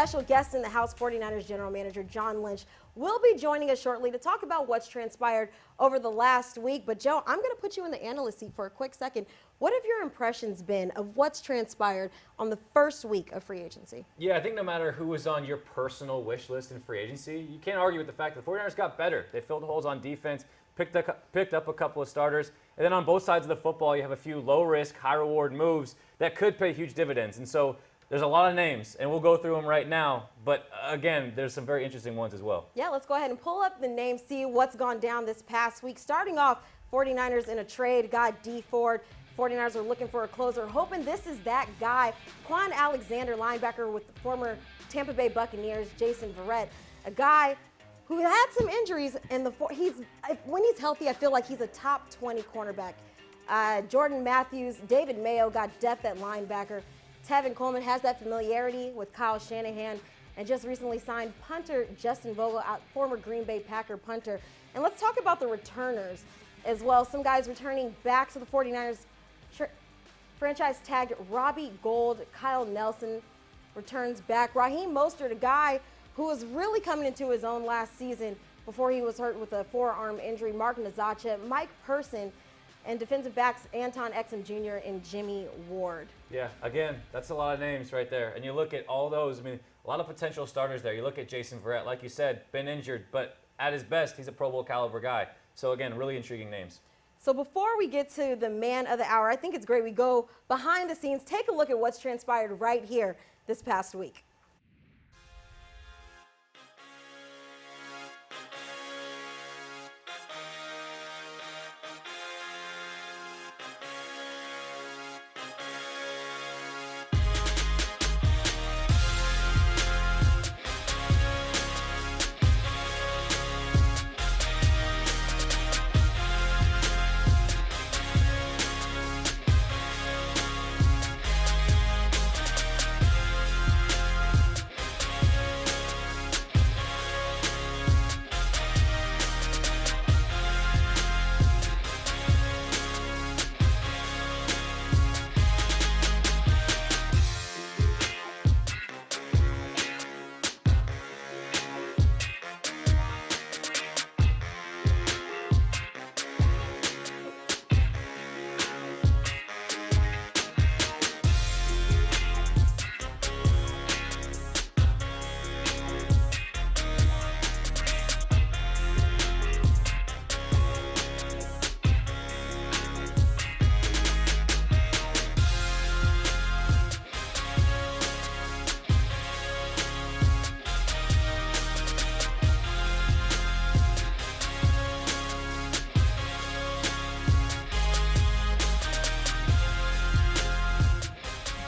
special guest in the house, 49ers General Manager John Lynch, will be joining us shortly to talk about what's transpired over the last week. But, Joe, I'm going to put you in the analyst seat for a quick second. What have your impressions been of what's transpired on the first week of free agency? Yeah, I think no matter who was on your personal wish list in free agency, you can't argue with the fact that the 49ers got better. They filled holes on defense, picked up a couple of starters, and then on both sides of the football, you have a few low-risk, high-reward moves that could pay huge dividends. And so there's a lot of names, and we'll go through them right now. But, again, there's some very interesting ones as well. Yeah, let's go ahead and pull up the names, see what's gone down this past week. Starting off, 49ers in a trade got D Ford. 49ers are looking for a closer, hoping this is that guy. Quan Alexander, linebacker with the former Tampa Bay Buccaneers, Jason Verrett, a guy who had some injuries, and when he's healthy, I feel like he's a top 20 cornerback. Jordan Matthews, David Mayo got depth at linebacker. Tevin Coleman has that familiarity with Kyle Shanahan, and just recently signed punter Justin Vogel, former Green Bay Packer punter. And let's talk about the returners as well. Some guys returning back to the 49ers. Franchise tagged Robbie Gould, Kyle Nelson returns back. Raheem Mostert, a guy who was really coming into his own last season before he was hurt with a forearm injury. Mark Nazacha, Mike Person, and defensive backs Anton Exum Jr. and Jimmy Ward. Yeah, again, that's a lot of names right there. And you look at all those, I mean, a lot of potential starters there. You look at Jason Verrett, like you said, been injured, but at his best, he's a Pro Bowl caliber guy. So again, really intriguing names. So before we get to the man of the hour, I think it's great we go behind the scenes, take a look at what's transpired right here this past week.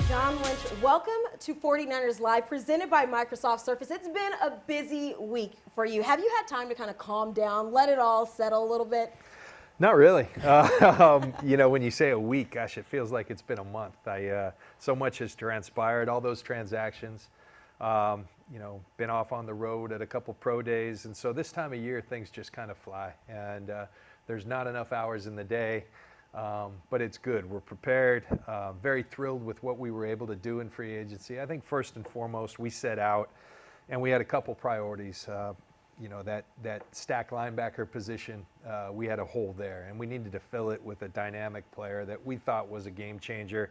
John Lynch, welcome to 49ers Live, presented by Microsoft Surface. It's been a busy week for you. Have you had time to kind of calm down, let it all settle a little bit? Not really. You know, when you say a week, gosh, it feels like it's been a month. So much has transpired, all those transactions. You know, been off on the road at a couple pro days, and so this time of year things just kind of fly, and there's not enough hours in the day. But it's good. We're prepared, very thrilled with what we were able to do in free agency. I think first and foremost, we set out and we had a couple priorities. You know, that stack linebacker position, we had a hole there, and we needed to fill it with a dynamic player that we thought was a game changer.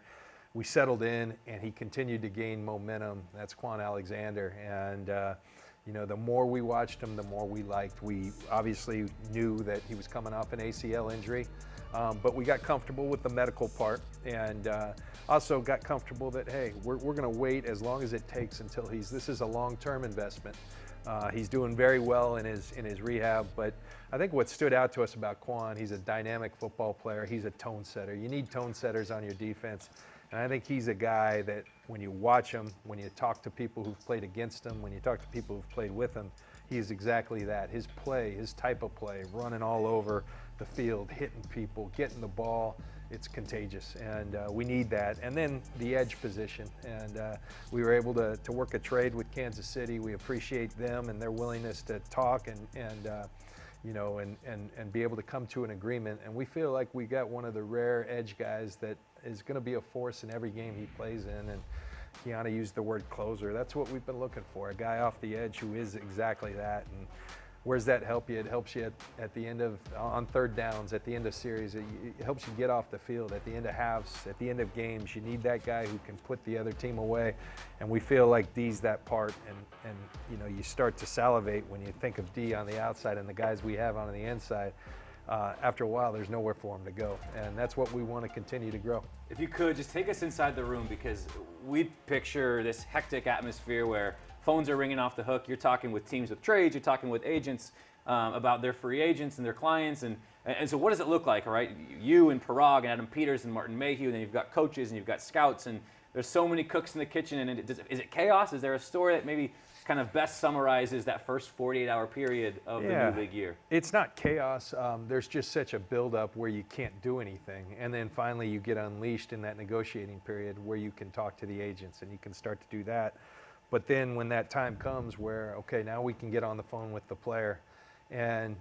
We settled in, and he continued to gain momentum. That's Quan Alexander. And, you know, the more we watched him, the more we liked. We obviously knew that he was coming off an ACL injury. But we got comfortable with the medical part, and also got comfortable that, hey, we're going to wait as long as it takes until this is a long-term investment. He's doing very well in his rehab, but I think what stood out to us about Quan, he's a dynamic football player. He's a tone setter. You need tone setters on your defense, and I think he's a guy that when you watch him, when you talk to people who've played against him, when you talk to people who've played with him, he is exactly that. His play, his type of play, running all over the field, hitting people, getting the ball, it's contagious, and we need that. And then the edge position, and we were able to work a trade with Kansas City. We appreciate them and their willingness to talk and you know, and be able to come to an agreement. And we feel like we got one of the rare edge guys that is going to be a force in every game he plays in. And Kiana used the word closer. That's what we've been looking for, a guy off the edge who is exactly that. And where's that help you? It helps you at the end of, on third downs, at the end of series. It helps you get off the field, at the end of halves, at the end of games. You need that guy who can put the other team away. And we feel like D's that part. And you know, you start to salivate when you think of D on the outside and the guys we have on the inside. After a while, there's nowhere for him to go. And that's what we want to continue to grow. If you could, just take us inside the room, because we picture this hectic atmosphere where phones are ringing off the hook. You're talking with teams with trades. You're talking with agents about their free agents and their clients. And so what does it look like, all right? You and Parag and Adam Peters and Martin Mayhew, and then you've got coaches and you've got scouts, and there's so many cooks in the kitchen. And is it chaos? Is there a story that maybe kind of best summarizes that first 48-hour period of the new league year? It's not chaos. There's just such a buildup where you can't do anything. And then finally you get unleashed in that negotiating period where you can talk to the agents and you can start to do that. But then when that time comes where, okay, now we can get on the phone with the player, and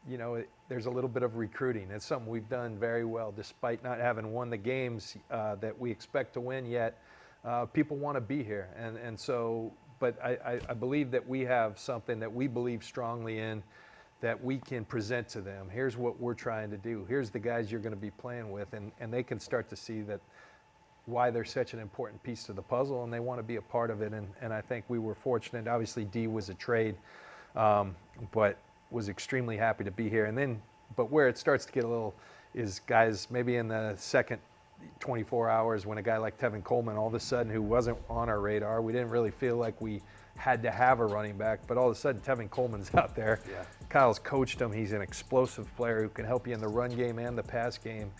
you know, there's a little bit of recruiting. It's something we've done very well, despite not having won the games that we expect to win yet. People want to be here, and so. But I believe that we have something that we believe strongly in that we can present to them. Here's what we're trying to do. Here's the guys you're going to be playing with, and they can start to see that why they're such an important piece to the puzzle, and they want to be a part of it. And I think we were fortunate. Obviously, D was a trade, but was extremely happy to be here. And then, but where it starts to get a little is guys maybe in the second 24 hours when a guy like Tevin Coleman, all of a sudden, who wasn't on our radar, we didn't really feel like we had to have a running back, but all of a sudden Tevin Coleman's out there. Yeah. Kyle's coached him. He's an explosive player who can help you in the run game and the pass game.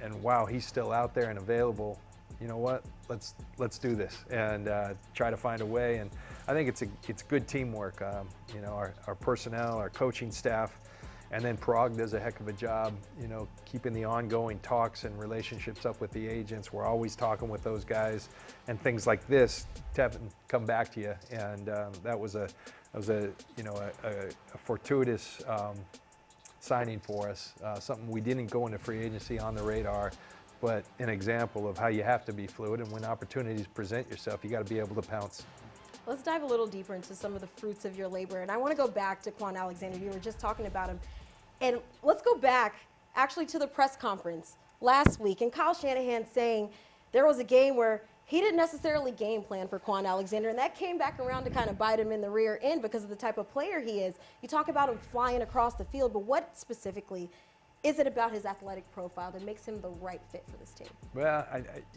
And wow, he's still out there and available. You know what? Let's do this and try to find a way. And I think it's good teamwork. You know, our personnel, our coaching staff, and then Parag does a heck of a job, you know, keeping the ongoing talks and relationships up with the agents. We're always talking with those guys, and things like this, Tevin, come back to you. And that was a you know, a fortuitous signing for us. Something we didn't go into free agency on the radar, but an example of how you have to be fluid, and when opportunities present yourself, you got to be able to pounce. Let's dive a little deeper into some of the fruits of your labor. And I want to go back to Quan Alexander. You were just talking about him. And let's go back actually to the press conference last week. And Kyle Shanahan saying there was a game where he didn't necessarily game plan for Quan Alexander. And that came back around to kind of bite him in the rear end because of the type of player he is. You talk about him flying across the field, but what specifically is it about his athletic profile that makes him the right fit for this team? Well,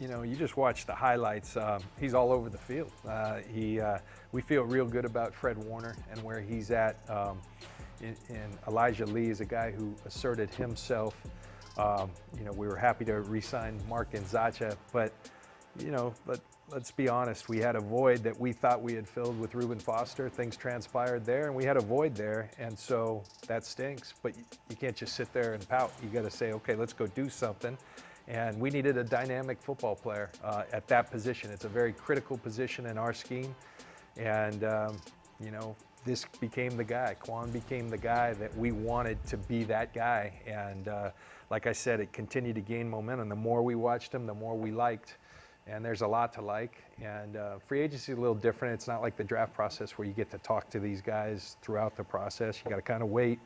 you know, you just watch the highlights. He's all over the field. We feel real good about Fred Warner and where he's at. And Elijah Lee is a guy who asserted himself. You know, we were happy to re-sign Mark Nzacha, but you know, let's be honest. We had a void that we thought we had filled with Reuben Foster. Things transpired there, and we had a void there, and so that stinks. But you can't just sit there and pout. You got to say, okay, let's go do something. And we needed a dynamic football player at that position. It's a very critical position in our scheme, and you know, this became the guy. Quan became the guy that we wanted to be that guy. And like I said, it continued to gain momentum. The more we watched him, the more we liked. And there's a lot to like. And free agency is a little different. It's not like the draft process where you get to talk to these guys throughout the process. You got to kind of wait.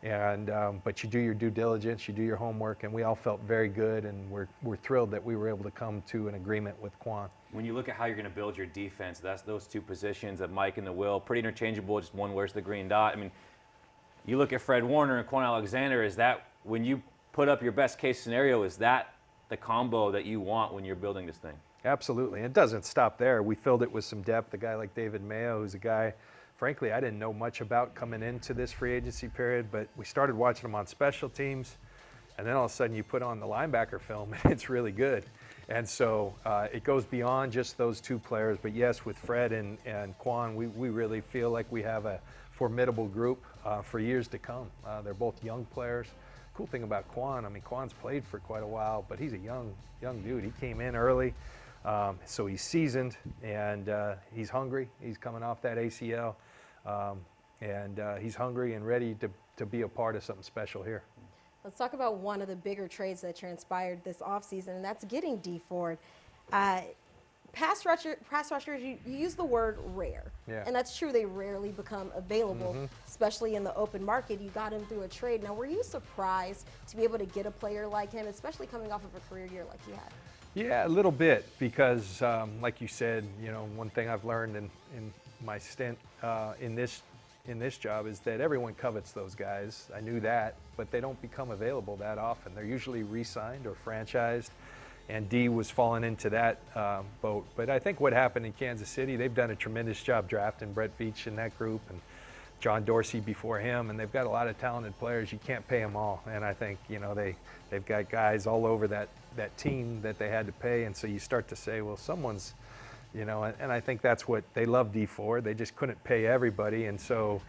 And but you do your due diligence, you do your homework, and we all felt very good, and we're thrilled that we were able to come to an agreement with Quan. When you look at how you're going to build your defense, that's those two positions of Mike and the Will, pretty interchangeable. Just one wears the green dot. I mean, you look at Fred Warner and Quan Alexander. Is that when you put up your best case scenario? Is that the combo that you want when you're building this thing? Absolutely. It doesn't stop there. We filled it with some depth. A guy like David Mayo, who's a guy, frankly, I didn't know much about coming into this free agency period, but we started watching him on special teams, and then all of a sudden you put on the linebacker film, and it's really good. And so it goes beyond just those two players. But yes, with Fred and Quan, we really feel like we have a formidable group for years to come. They're both young players. Cool thing about Quan, I mean, Quan's played for quite a while, but he's a young dude. He came in early, so he's seasoned, and he's hungry. He's coming off that ACL, and he's hungry and ready to be a part of something special here. Let's talk about one of the bigger trades that transpired this offseason, and that's getting Dee Ford. pass rushers, you use the word rare. Yeah. And that's true. They rarely become available, especially in the open market. You got him through a trade. Now, were you surprised to be able to get a player like him, especially coming off of a career year like he had? Yeah, a little bit, because like you said, one thing I've learned in my stint in this job is that everyone covets those guys. I knew that, but they don't become available that often. They're usually re-signed or franchised, and D was falling into that boat. But I think what happened in Kansas City, they've done a tremendous job drafting Brett Veach in that group, and John Dorsey before him, and they've got a lot of talented players. You can't pay them all, and I think they've got guys all over that team that they had to pay, and so you start to say, well, someone's, and I think that's what they love D for. They just couldn't pay everybody, and so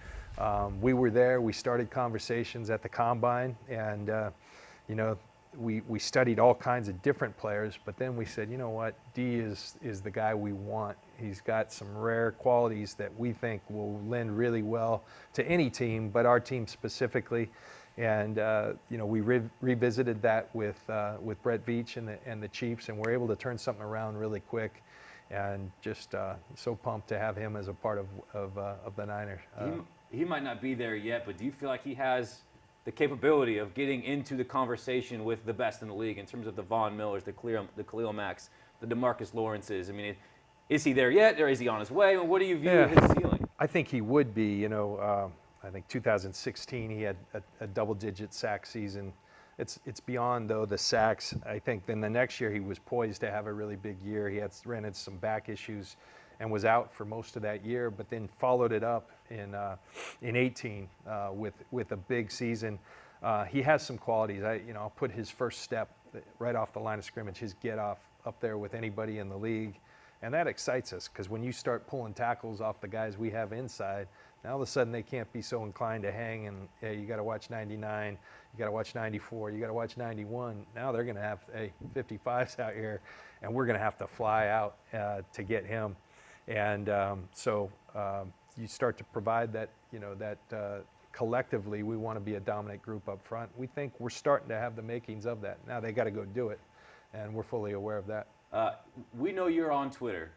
we were there. We started conversations at the combine, and we studied all kinds of different players, but then we said, you know what, D is the guy we want. He's got some rare qualities that we think will lend really well to any team, but our team specifically. And we revisited that with Brett Veach and the Chiefs, and we're able to turn something around really quick. And just so pumped to have him as a part of the Niners. He might not be there yet, but do you feel like he has the capability of getting into the conversation with the best in the league in terms of the Von Millers, the Khalil Macks, the DeMarcus Lawrences? I mean, is he there yet, or is he on his way? What do you view his ceiling? I think he would be. I think 2016 he had a double-digit sack season. It's beyond, though, the sacks. I think then the next year he was poised to have a really big year. He ran into some back issues and was out for most of that year, but then followed it up in 18 with a big season. He has some qualities. I'll put his first step right off the line of scrimmage, his get off up there with anybody in the league, and that excites us, because when you start pulling tackles off the guys we have inside, now all of a sudden they can't be so inclined to hang, and you got to watch 99, you got to watch 94, you got to watch 91. Now they're going to have 55s out here, and we're going to have to fly out to get him. And so you start to provide that, collectively we want to be a dominant group up front. We think we're starting to have the makings of that. Now they got to go do it, and we're fully aware of that. We know you're on Twitter.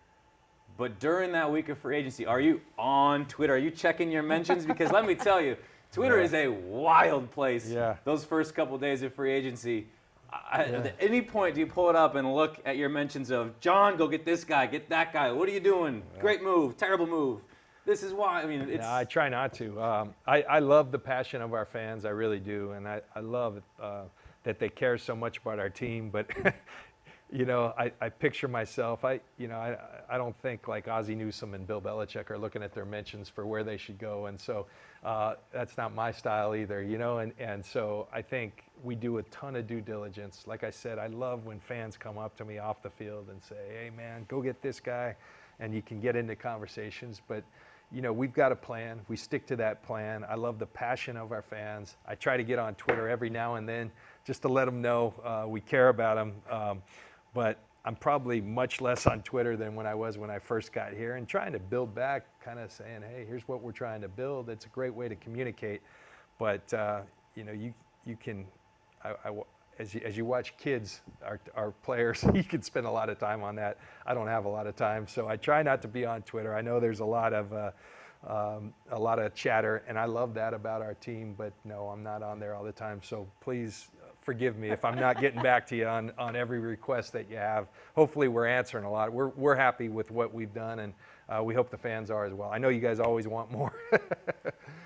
But during that week of free agency, are you on Twitter? Are you checking your mentions? Because let me tell you, Twitter is a wild place. Yeah. Those first couple days of free agency. At any point, do you pull it up and look at your mentions of, John, go get this guy, get that guy. What are you doing? Yeah. Great move, terrible move. This is why. I mean, it's. No, I try not to. I love the passion of our fans. I really do. And I love that they care so much about our team. But I picture myself, I don't think like Ozzie Newsome and Bill Belichick are looking at their mentions for where they should go. And so that's not my style either, and so I think we do a ton of due diligence. Like I said, I love when fans come up to me off the field and say, hey man, go get this guy, and you can get into conversations. But we've got a plan. We stick to that plan. I love the passion of our fans. I try to get on Twitter every now and then just to let them know we care about them. But I'm probably much less on Twitter than when I first got here, and trying to build back, kind of saying, hey, here's what we're trying to build. It's a great way to communicate. But, you can, as you watch kids, our players, you can spend a lot of time on that. I don't have a lot of time, so I try not to be on Twitter. I know there's a lot of chatter, and I love that about our team, but no, I'm not on there all the time. So please forgive me if I'm not getting back to you on every request that you have. Hopefully we're answering a lot. We're happy with what we've done, and we hope the fans are as well. I know you guys always want more.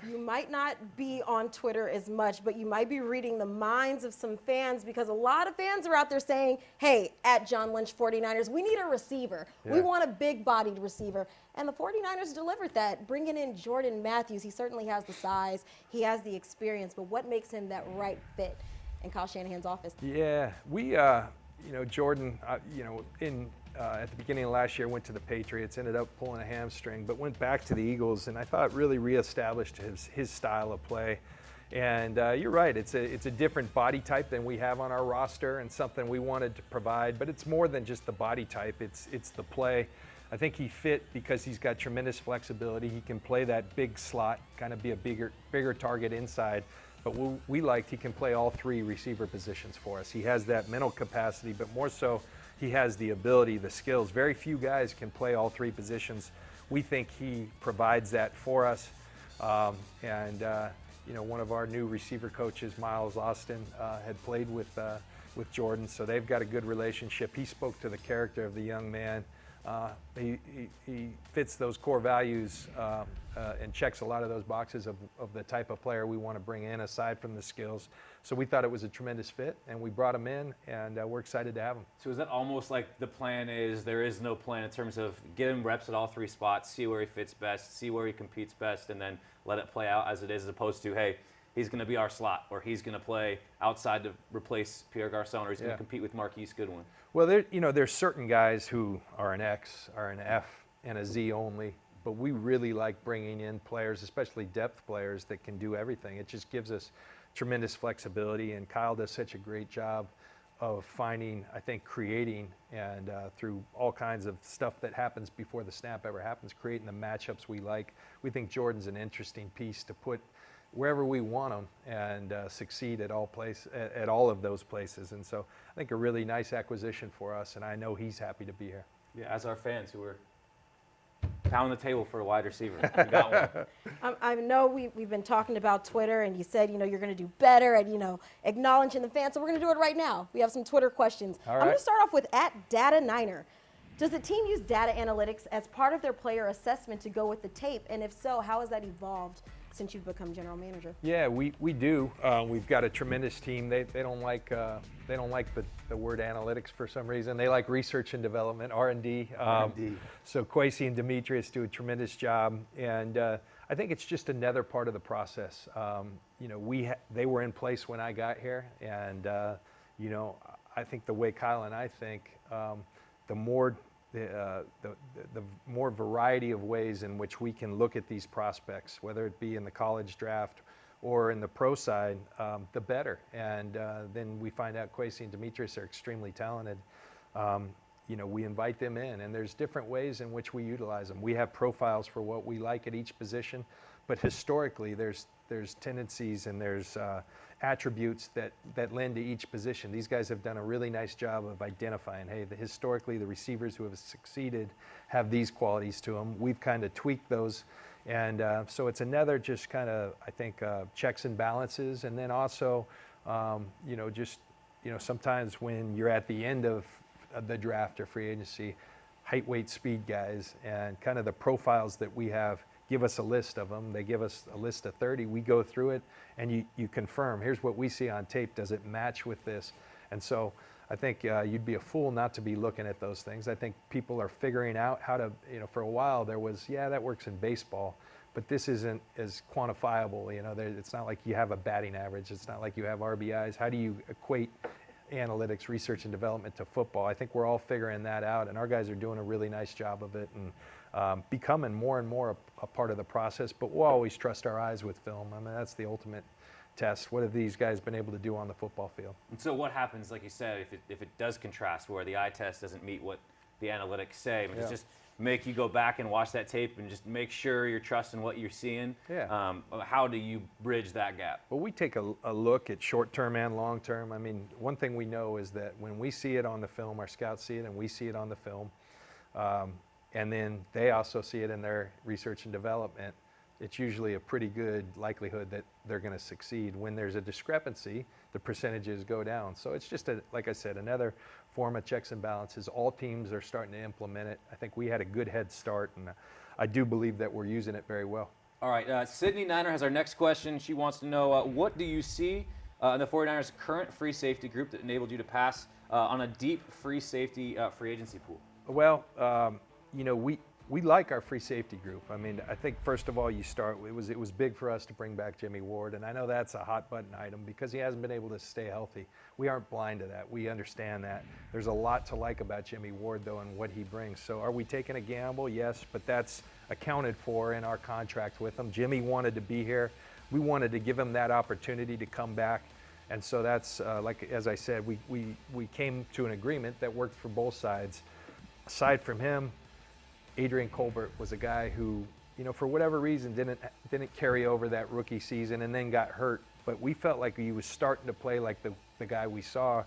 You might not be on Twitter as much, but you might be reading the minds of some fans, because a lot of fans are out there saying, hey, at John Lynch 49ers, we need a receiver. Yeah. We want a big-bodied receiver. And the 49ers delivered that, bringing in Jordan Matthews. He certainly has the size. He has the experience. But what makes him that right fit in Kyle Shanahan's office? Yeah, we, Jordan, at the beginning of last year went to the Patriots, ended up pulling a hamstring, but went back to the Eagles, and I thought really reestablished his style of play. And you're right, it's a different body type than we have on our roster, and something we wanted to provide. But it's more than just the body type; it's the play. I think he fit because he's got tremendous flexibility. He can play that big slot, kind of be a bigger target inside. But we liked he can play all three receiver positions for us. He has that mental capacity, but more so, he has the ability, the skills. Very few guys can play all three positions. We think he provides that for us. You know, one of our new receiver coaches, Miles Austin, had played with Jordan, so they've got a good relationship. He spoke to the character of the young man. He fits those core values and checks a lot of those boxes of the type of player we want to bring in aside from the skills. So we thought it was a tremendous fit, and we brought him in, and we're excited to have him. So is that almost like the plan is there is no plan in terms of get him reps at all three spots, see where he fits best, see where he competes best, and then let it play out as it is, as opposed to, hey, he's going to be our slot, or he's going to play outside to replace Pierre Garçon, or he's going to compete with Marquise Goodwin? Well, there's certain guys who are an X, are an F, and a Z only, but we really like bringing in players, especially depth players, that can do everything. It just gives us tremendous flexibility, and Kyle does such a great job of finding, I think, creating, and through all kinds of stuff that happens before the snap ever happens, creating the matchups we like. We think Jordan's an interesting piece to put wherever we want them and succeed at all of those places. And so I think a really nice acquisition for us, and I know he's happy to be here. Yeah, as our fans who are pounding the table for a wide receiver. We got one. I know we've been talking about Twitter, and you said, you're going to do better at, acknowledging the fans. So we're going to do it right now. We have some Twitter questions. All I'm right. going to start off with @DataNiner. Does the team use data analytics as part of their player assessment to go with the tape? And if so, how has that evolved since you've become general manager? Yeah, we do. We've got a tremendous team. They don't like the word analytics for some reason. They like research and development, R&D. So Kwesi and Demetrius do a tremendous job, and I think it's just another part of the process. They were in place when I got here, and I think the way Kyle and I think, the more variety of ways in which we can look at these prospects, whether it be in the college draft or in the pro side, the better. And then we find out Kwesi and Demetrius are extremely talented. We invite them in, and there's different ways in which we utilize them. We have profiles for what we like at each position, but historically there's tendencies and there's attributes that lend to each position. These guys have done a really nice job of identifying, hey, historically the receivers who have succeeded have these qualities to them. We've kind of tweaked those, and so it's another just kind of, I think, checks and balances. And then also, sometimes when you're at the end of the draft or free agency, height, weight, speed guys, and kind of the profiles that we have, give us a list of them. They give us a list of 30. We go through it, and you confirm, here's what we see on tape. Does it match with this? And so I think you'd be a fool not to be looking at those things. I think people are figuring out how to, for a while there was, that works in baseball, but this isn't as quantifiable. It's not like you have a batting average. It's not like you have RBIs. How do you equate analytics, research and development to football? I think we're all figuring that out, and our guys are doing a really nice job of it, and becoming more and more a part of the process. But we'll always trust our eyes with film. I mean, that's the ultimate test. What have these guys been able to do on the football field? And so what happens, like you said, if it does contrast where the eye test doesn't meet what the analytics say? Does it just make you go back and watch that tape and just make sure you're trusting what you're seeing? How do you bridge that gap? Well, we take a look at short-term and long-term. I mean, one thing we know is that when we see it on the film, our scouts see it and we see it on the film, and then they also see it in their research and development, it's usually a pretty good likelihood that they're going to succeed. When there's a discrepancy, the percentages go down. So it's just, like I said, another form of checks and balances. All teams are starting to implement it. I think we had a good head start, and I do believe that we're using it very well. All right, Sydney Niner has our next question. She wants to know, what do you see in the 49ers' current free safety group that enabled you to pass on a deep free safety free agency pool? Well, we like our free safety group. I mean, I think first of all, you start, it was big for us to bring back Jimmy Ward, and I know that's a hot button item because he hasn't been able to stay healthy. We aren't blind to that. We understand that. There's a lot to like about Jimmy Ward, though, and what he brings. So are we taking a gamble? Yes, but that's accounted for in our contract with him. Jimmy wanted to be here. We wanted to give him that opportunity to come back. And so that's, like, as I said, we came to an agreement that worked for both sides. Aside from him, Adrian Colbert was a guy who, for whatever reason, didn't carry over that rookie season and then got hurt. But we felt like he was starting to play like the guy we saw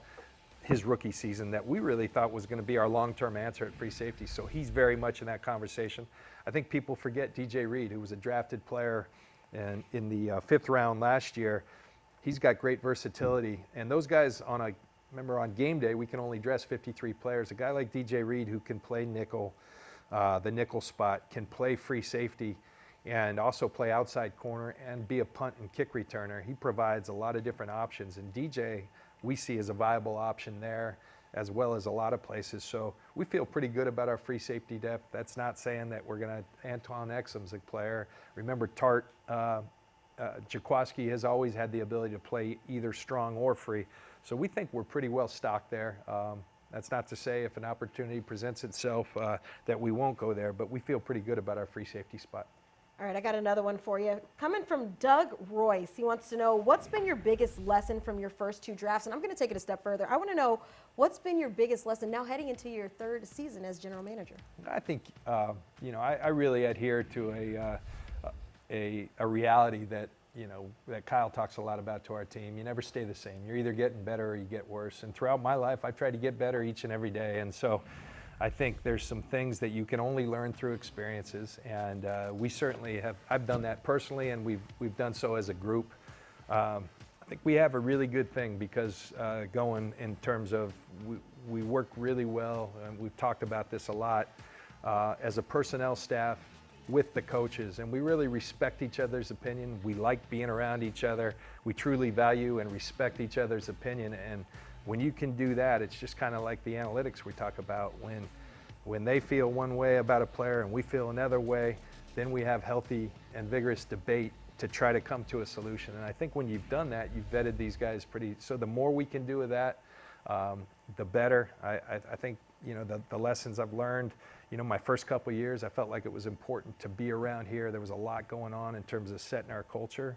his rookie season that we really thought was going to be our long-term answer at free safety. So he's very much in that conversation. I think people forget DJ Reed, who was a drafted player in the 5th round last year. He's got great versatility. And those guys remember on game day, we can only dress 53 players. A guy like DJ Reed who can play nickel, the nickel spot, can play free safety, and also play outside corner and be a punt and kick returner. He provides a lot of different options. And DJ, we see as a viable option there, as well as a lot of places. So we feel pretty good about our free safety depth. That's not saying that we're going to, Antoine Exum's a player. Remember Tart, Jaquaski has always had the ability to play either strong or free. So we think we're pretty well stocked there. That's not to say if an opportunity presents itself that we won't go there, but we feel pretty good about our free safety spot. All right, I got another one for you. Coming from Doug Royce, he wants to know, what's been your biggest lesson from your first 2 drafts? And I'm going to take it a step further. I want to know, what's been your biggest lesson now heading into your 3rd season as general manager? I think, I really adhere to a reality that, that Kyle talks a lot about to our team. You never stay the same. You're either getting better or you get worse. And throughout my life, I've tried to get better each and every day. And so I think there's some things that you can only learn through experiences, and we certainly have. I've done that personally, and we've done so as a group. I think we have a really good thing because going in terms of we work really well, and we've talked about this a lot as a personnel staff with the coaches, and we really respect each other's opinion. We like being around each other. We truly value and respect each other's opinion, and when you can do that, it's just kind of like the analytics we talk about. When they feel one way about a player and we feel another way, then we have healthy and vigorous debate to try to come to a solution. And I think when you've done that, you've vetted these guys so the more we can do with that, the better. I think, the lessons I've learned, my first couple of years, I felt like it was important to be around here. There was a lot going on in terms of setting our culture.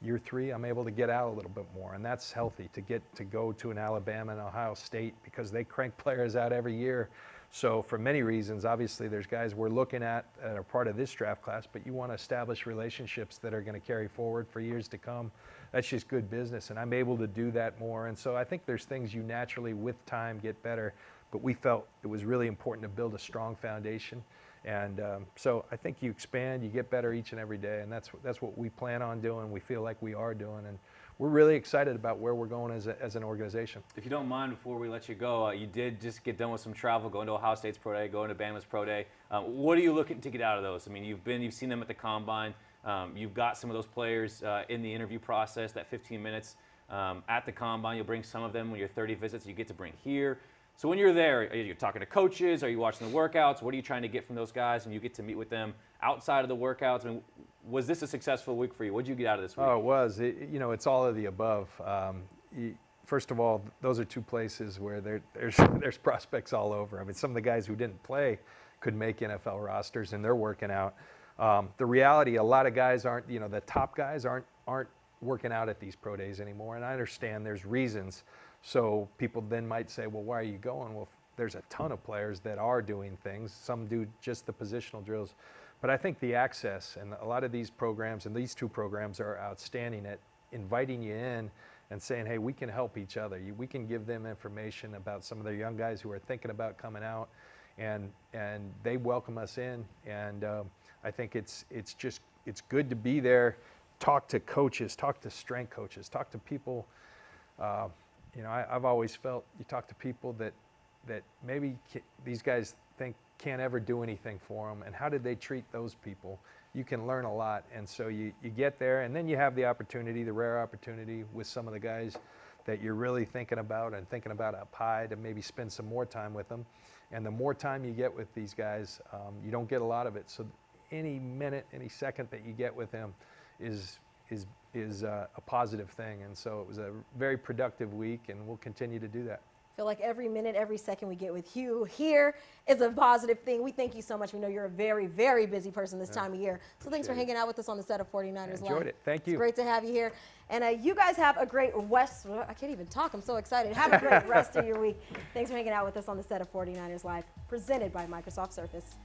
Year 3, I'm able to get out a little bit more, and that's healthy to get to go to an Alabama and Ohio State because they crank players out every year. So for many reasons, obviously there's guys we're looking at that are part of this draft class, but you want to establish relationships that are going to carry forward for years to come. That's just good business, and I'm able to do that more. And so I think there's things you naturally with time get better, but we felt it was really important to build a strong foundation. And so I think you expand, you get better each and every day, and that's what we plan on doing. We feel like we are doing, and we're really excited about where we're going as an organization. If you don't mind, before we let you go, you did just get done with some travel, going to Ohio State's Pro Day, going to Bama's Pro Day. What are you looking to get out of those? I mean, you've seen them at the Combine. You've got some of those players in the interview process, that 15 minutes at the Combine. You'll bring some of them when your 30 visits you get to bring here. So when you're there, are you talking to coaches? Are you watching the workouts? What are you trying to get from those guys when you get to meet with them outside of the workouts? I mean, was this a successful week for you? What did you get out of this week? Oh, it was. It's all of the above. First of all, those are 2 places where there's prospects all over. I mean, some of the guys who didn't play could make NFL rosters, and they're working out. The reality, a lot of guys aren't, the top guys aren't working out at these pro days anymore, and I understand there's reasons. So people then might say, well, why are you going? Well, there's a ton of players that are doing things. Some do just the positional drills. But I think the access and a lot of these programs, and these 2 programs are outstanding at inviting you in and saying, hey, we can help each other. We can give them information about some of their young guys who are thinking about coming out, and they welcome us in. And I think it's good to be there, talk to coaches, talk to strength coaches, talk to people. I've always felt you talk to people that maybe these guys think can't ever do anything for them, and how did they treat those people? You can learn a lot, and so you get there, and then you have the opportunity, the rare opportunity with some of the guys that you're really thinking about up high to maybe spend some more time with them. And the more time you get with these guys, you don't get a lot of it. So any minute, any second that you get with them is a positive thing. And so it was a very productive week, and we'll continue to do that. I feel like every minute, every second we get with you here is a positive thing. We thank you so much. We know you're a very, very busy person this time of year. So thanks for hanging out with us on the set of 49ers Live. Enjoyed it. Thank you. It's great to have you here. And you guys have a great rest. I can't even talk. I'm so excited. Have a great rest of your week. Thanks for hanging out with us on the set of 49ers Live, presented by Microsoft Surface.